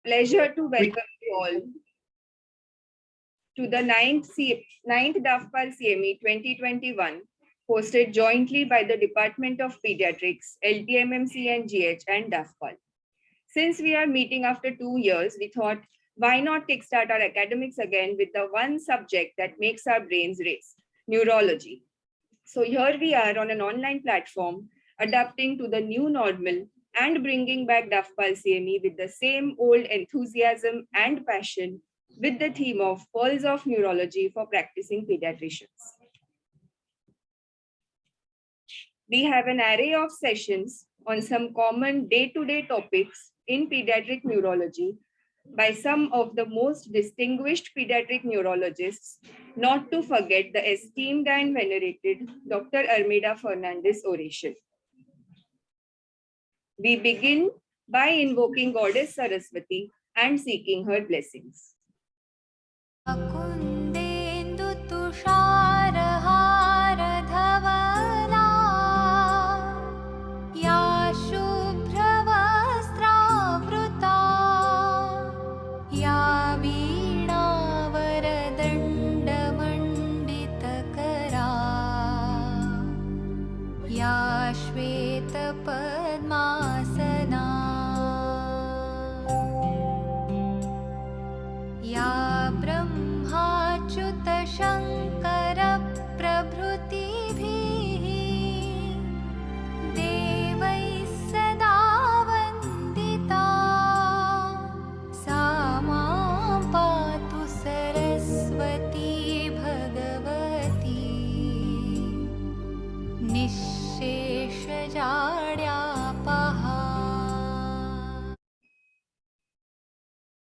pleasure to welcome you all to the 9th DAFPAL CME 2021, hosted jointly by the Department of Pediatrics, LTMGH and DAFPAL. Since we are meeting after 2 years, we thought, why not kickstart our academics again with the one subject that makes our brains race, neurology. So here we are on an online platform, adapting to the new normal and bringing back DAFPAL CME with the same old enthusiasm and passion with the theme of Pearls of Neurology for Practicing Pediatricians. We have an array of sessions on some common day-to-day topics in pediatric neurology by some of the most distinguished pediatric neurologists, not to forget the esteemed and venerated Dr. Armida Fernandez oration. We begin by invoking Goddess Saraswati and seeking her blessings.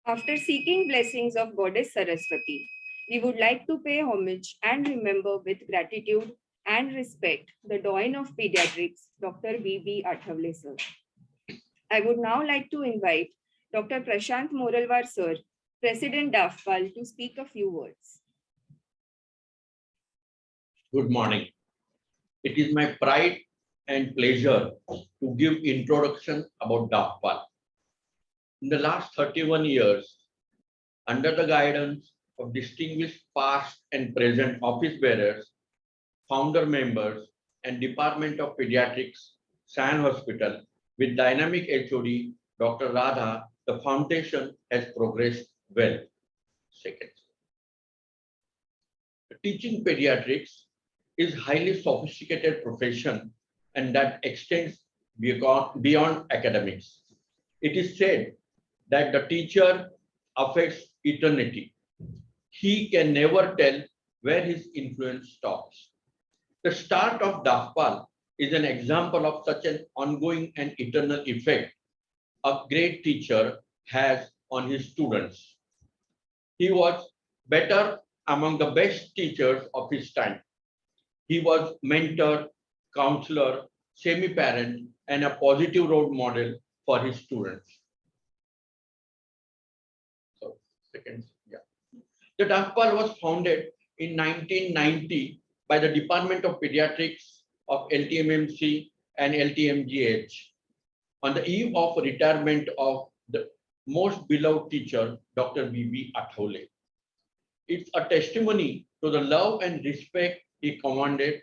After seeking blessings of Goddess Saraswati, we would like to pay homage and remember with gratitude and respect the Doyen of Pediatrics, Dr. B.B. Athavale sir. I would now like to invite Dr. Prashant Moralwar sir, President DAFPAL, to speak a few words. Good morning. It is my pride and pleasure to give introduction about DAFPAL. In the last 31 years, under the guidance of distinguished past and present office bearers, founder members, and Department of Pediatrics, San Hospital, with dynamic HOD, Dr. Radha, the foundation has progressed well. Second, teaching pediatrics is a highly sophisticated profession and that extends beyond academics. It is said that the teacher affects eternity. He can never tell where his influence stops. The start of DAFPAL is an example of such an ongoing and eternal effect a great teacher has on his students. He was better among the best teachers of his time. He was mentor, counselor, semi-parent, and a positive role model for his students. The DAFPAL was founded in 1990 by the Department of Pediatrics of LTMMC and LTMGH on the eve of retirement of the most beloved teacher, Dr. B.B. Athavale. It's a testimony to the love and respect he commanded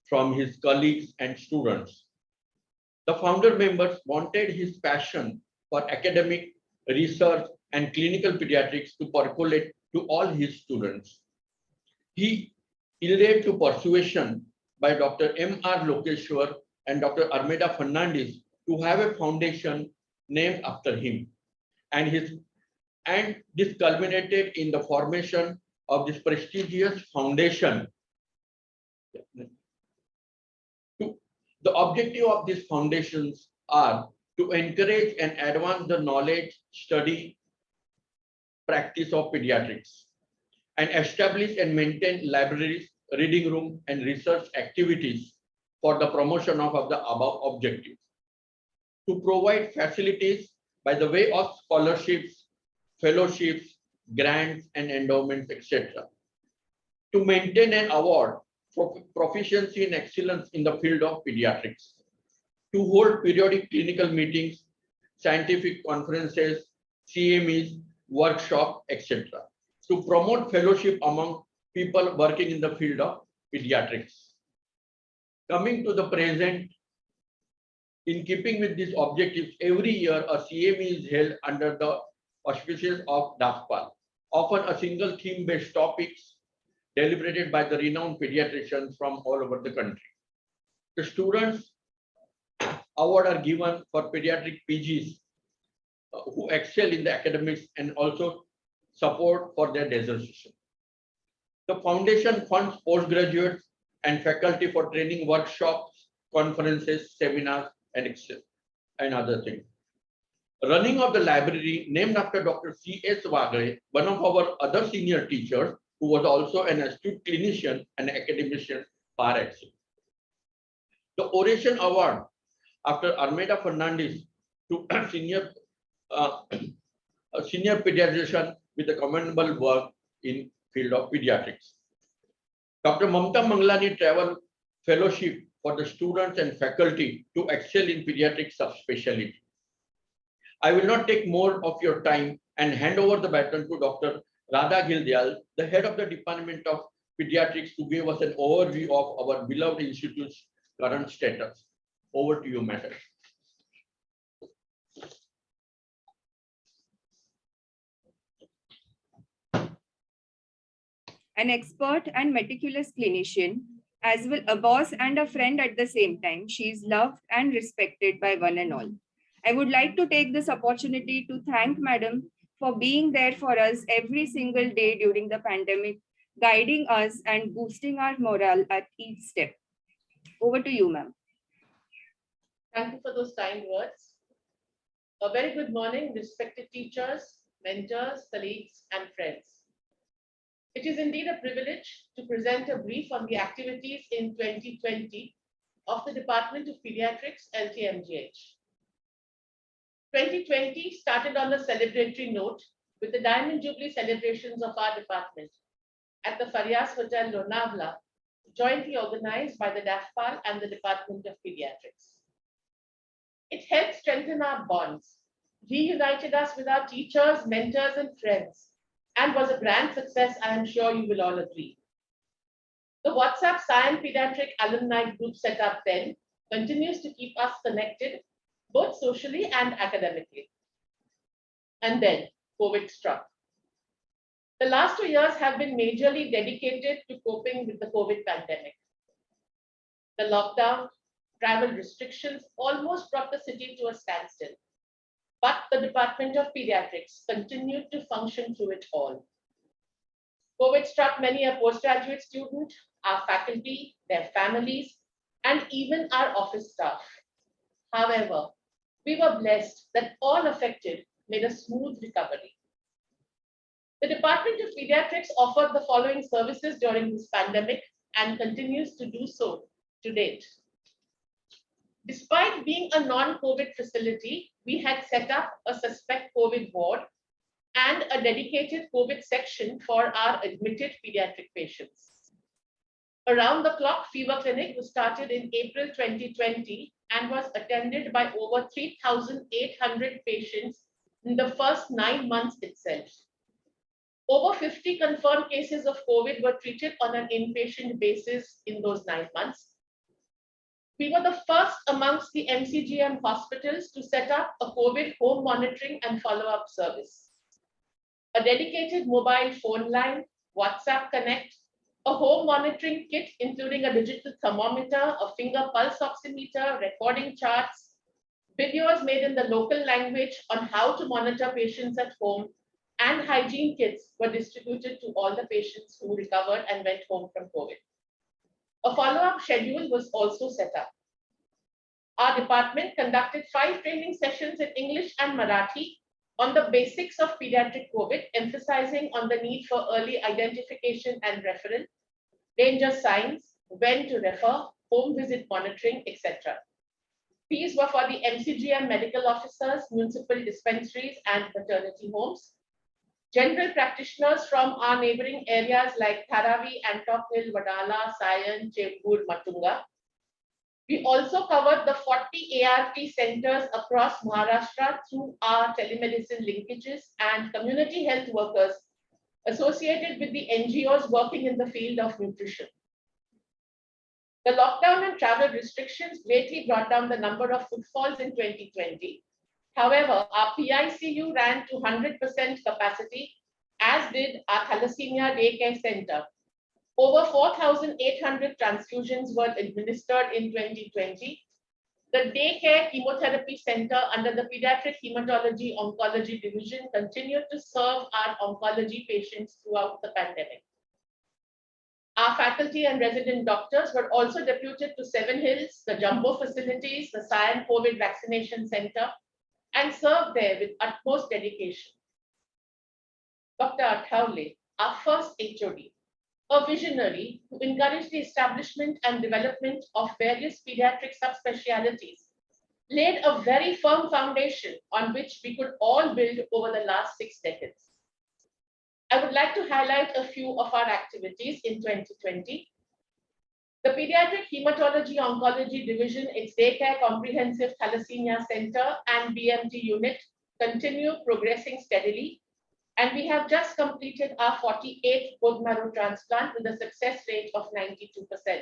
from his colleagues and students. The founder members wanted his passion for academic research and clinical pediatrics to percolate to all his students. He yielded to persuasion by Dr. M.R. Lokeshwar and Dr. Armida Fernandez to have a foundation named after him. And this culminated in the formation of this prestigious foundation. The objective of these foundations are to encourage and advance the knowledge, study, practice of pediatrics, and establish and maintain libraries, reading room, and research activities for the promotion of the above objectives. To provide facilities by the way of scholarships, fellowships, grants, and endowments, etc. To maintain and award proficiency and excellence in the field of pediatrics. To hold periodic clinical meetings, scientific conferences, CMEs, workshop, etc. to promote fellowship among people working in the field of pediatrics. Coming to the present, in keeping with these objectives, every year a CME is held under the auspices of DAFPAL, often a single theme-based topics deliberated by the renowned pediatricians from all over the country. The students award are given for pediatric PGs who excel in the academics and also support for their dissertation. The foundation funds postgraduates and faculty for training workshops, conferences, seminars, and other things. Running of the library named after Dr. C.S. Wagre, one of our other senior teachers, who was also an astute clinician and academician par excellence. The Oration Award after Armeda Fernandez to senior pediatrician with a commendable work in field of pediatrics. Dr. Mamta Manglani Travel Fellowship for the students and faculty to excel in pediatric subspecialty. I will not take more of your time and hand over the baton to Dr. Radha Gildyal, the head of the Department of Pediatrics, to give us an overview of our beloved institute's current status. Over to you, madam. An expert and meticulous clinician, as well a boss and a friend at the same time, she is loved and respected by one and all. I would like to take this opportunity to thank Madam for being there for us every single day during the pandemic, guiding us and boosting our morale at each step. Over to you, ma'am. Thank you for those kind words. A very good morning, respected teachers, mentors, colleagues, and friends. It is indeed a privilege to present a brief on the activities in 2020 of the Department of Pediatrics, LTMGH. 2020 started on a celebratory note with the Diamond Jubilee celebrations of our department at the Farias Hotel, Lonavala, jointly organized by the DAFPAL and the Department of Pediatrics. It helped strengthen our bonds, reunited us with our teachers, mentors, and friends, and was a grand success, I am sure you will all agree. The WhatsApp Science Pediatric Alumni group set up then continues to keep us connected, both socially and academically. And then COVID struck. The last 2 years have been majorly dedicated to coping with the COVID pandemic. The lockdown, travel restrictions almost brought the city to a standstill. But the Department of Pediatrics continued to function through it all. COVID struck many a postgraduate student, our faculty, their families, and even our office staff. However, we were blessed that all affected made a smooth recovery. The Department of Pediatrics offered the following services during this pandemic and continues to do so to date. Despite being a non-COVID facility, we had set up a suspect COVID ward and a dedicated COVID section for our admitted pediatric patients. Around the clock fever clinic was started in April 2020 and was attended by over 3,800 patients in the first 9 months itself. Over 50 confirmed cases of COVID were treated on an inpatient basis in those 9 months. We were the first amongst the MCGM hospitals to set up a COVID home monitoring and follow-up service. A dedicated mobile phone line, WhatsApp Connect, a home monitoring kit including a digital thermometer, a finger pulse oximeter, recording charts, videos made in the local language on how to monitor patients at home, and hygiene kits were distributed to all the patients who recovered and went home from COVID. A follow-up schedule was also set up. Our department conducted 5 training sessions in English and Marathi on the basics of pediatric COVID, emphasizing on the need for early identification and referral, danger signs, when to refer, home visit monitoring, etc. These were for the MCGM medical officers, municipal dispensaries, and maternity homes. General practitioners from our neighboring areas like Dharavi, Antop Hill, Wadala, Sayan, Chembur, Matunga. We also covered the 40 ART centers across Maharashtra through our telemedicine linkages and community health workers associated with the NGOs working in the field of nutrition. The lockdown and travel restrictions greatly brought down the number of footfalls in 2020. However, our PICU ran to 100% capacity, as did our Thalassemia Daycare Center. Over 4,800 transfusions were administered in 2020. The Daycare Chemotherapy Center under the Pediatric Hematology Oncology Division continued to serve our oncology patients throughout the pandemic. Our faculty and resident doctors were also deputed to Seven Hills, the Jumbo facilities, the Sion COVID Vaccination Center, and served there with utmost dedication. Dr. Athavale, our first HOD, a visionary who encouraged the establishment and development of various pediatric subspecialties, laid a very firm foundation on which we could all build over the last 6 decades. I would like to highlight a few of our activities in 2020. The Pediatric Hematology Oncology Division, its Daycare Comprehensive Thalassemia Center and BMT unit continue progressing steadily, and we have just completed our 48th bone marrow transplant with a success rate of 92%.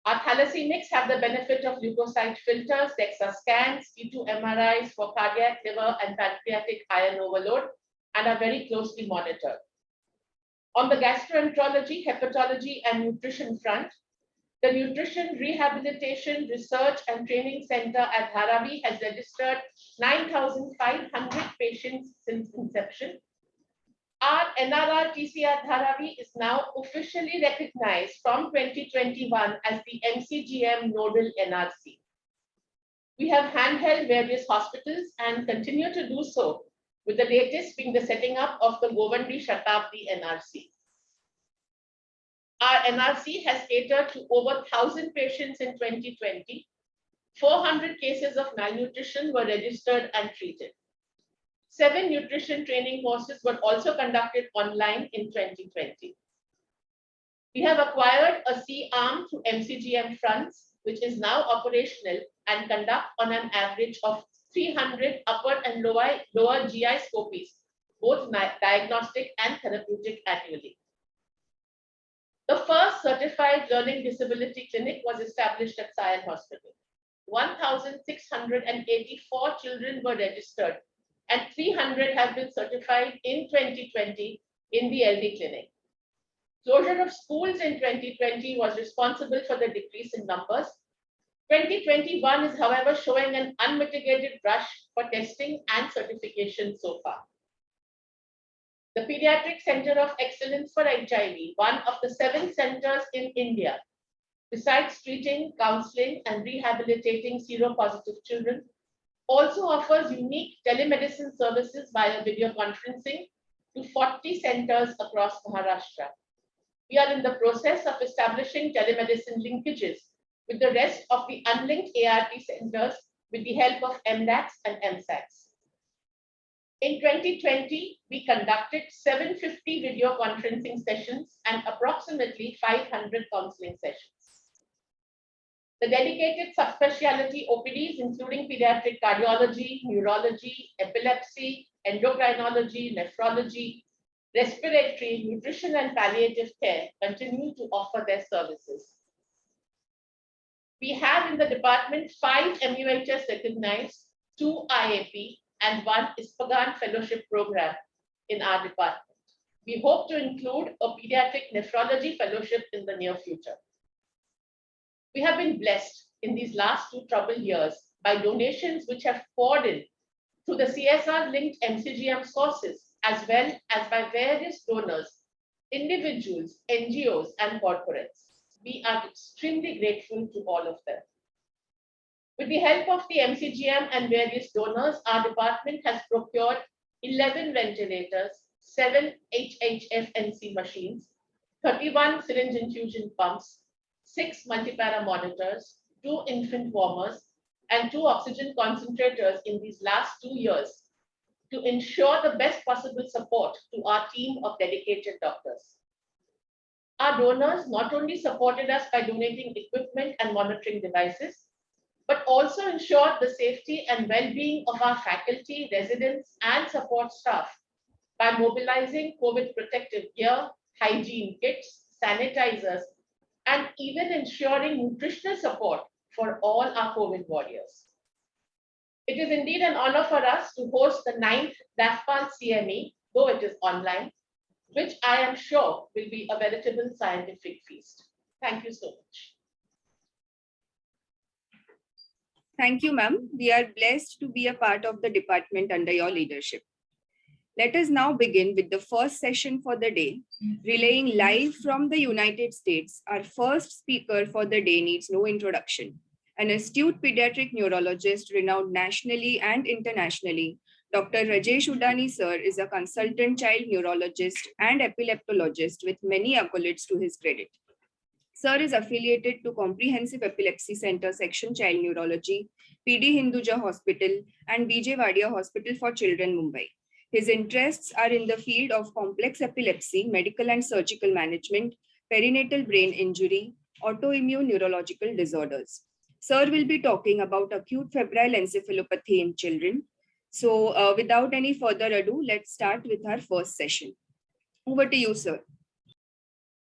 Our thalassemics have the benefit of leukocyte filters, DEXA scans, T2 MRIs for cardiac, liver, and pancreatic iron overload, and are very closely monitored. On the gastroenterology, hepatology, and nutrition front, the Nutrition Rehabilitation Research and Training Center at Dharavi has registered 9,500 patients since inception. Our NRRTC at Dharavi is now officially recognized from 2021 as the MCGM Nodal NRC. We have handheld various hospitals and continue to do so, with the latest being the setting up of the Govandi Shatabdi NRC. Our NRC has catered to over 1,000 patients in 2020. 400 cases of malnutrition were registered and treated. 7 nutrition training courses were also conducted online in 2020. We have acquired a C-arm to MCGM fronts, which is now operational and conduct on an average of 300 upper and lower GI scopies, both diagnostic and therapeutic annually. The first certified learning disability clinic was established at Sion Hospital. 1,684 children were registered and 300 have been certified in 2020 in the LD clinic. Closure of schools in 2020 was responsible for the decrease in numbers. 2021 is, however, showing an unmitigated rush for testing and certification so far. The Pediatric Center of Excellence for HIV, one of the 7 centers in India, besides treating, counseling, and rehabilitating seropositive children, also offers unique telemedicine services via video conferencing to 40 centers across Maharashtra. We are in the process of establishing telemedicine linkages with the rest of the unlinked ART centers with the help of MDACs and MSACs. In 2020, we conducted 750 video conferencing sessions and approximately 500 counseling sessions. The dedicated subspecialty OPDs, including pediatric cardiology, neurology, epilepsy, endocrinology, nephrology, respiratory, nutrition, and palliative care, continue to offer their services. We have in the department 5 MUHS recognized, 2 IAP, and 1 ISPAGAN fellowship program in our department. We hope to include a pediatric nephrology fellowship in the near future. We have been blessed in these last 2 troubled years by donations which have poured in through the CSR-linked MCGM sources, as well as by various donors, individuals, NGOs, and corporates. We are extremely grateful to all of them. With the help of the MCGM and various donors, our department has procured 11 ventilators, 7 HHFNC machines, 31 syringe infusion pumps, 6 multipara monitors, 2 infant warmers, and 2 oxygen concentrators in these last 2 years to ensure the best possible support to our team of dedicated doctors. Our donors not only supported us by donating equipment and monitoring devices, but also ensured the safety and well-being of our faculty, residents, and support staff by mobilizing COVID protective gear, hygiene kits, sanitizers, and even ensuring nutritional support for all our COVID warriors. It is indeed an honor for us to host the 9th DAFPAL CME, though it is online, which I am sure will be a veritable scientific feast. Thank you so much. Thank you, ma'am. We are blessed to be a part of the department under your leadership. Let us now begin with the first session for the day, relaying live from the United States. Our first speaker for the day needs no introduction. An astute pediatric neurologist renowned nationally and internationally, Dr. Rajesh Udani sir is a consultant child neurologist and epileptologist with many accolades to his credit. Sir is affiliated to Comprehensive Epilepsy Center Section Child Neurology, PD Hinduja Hospital, and BJ Wadia Hospital for Children, Mumbai. His interests are in the field of complex epilepsy, medical and surgical management, perinatal brain injury, autoimmune neurological disorders. Sir will be talking about acute febrile encephalopathy in children. So without any further ado, let's start with our first session. Over to you, sir.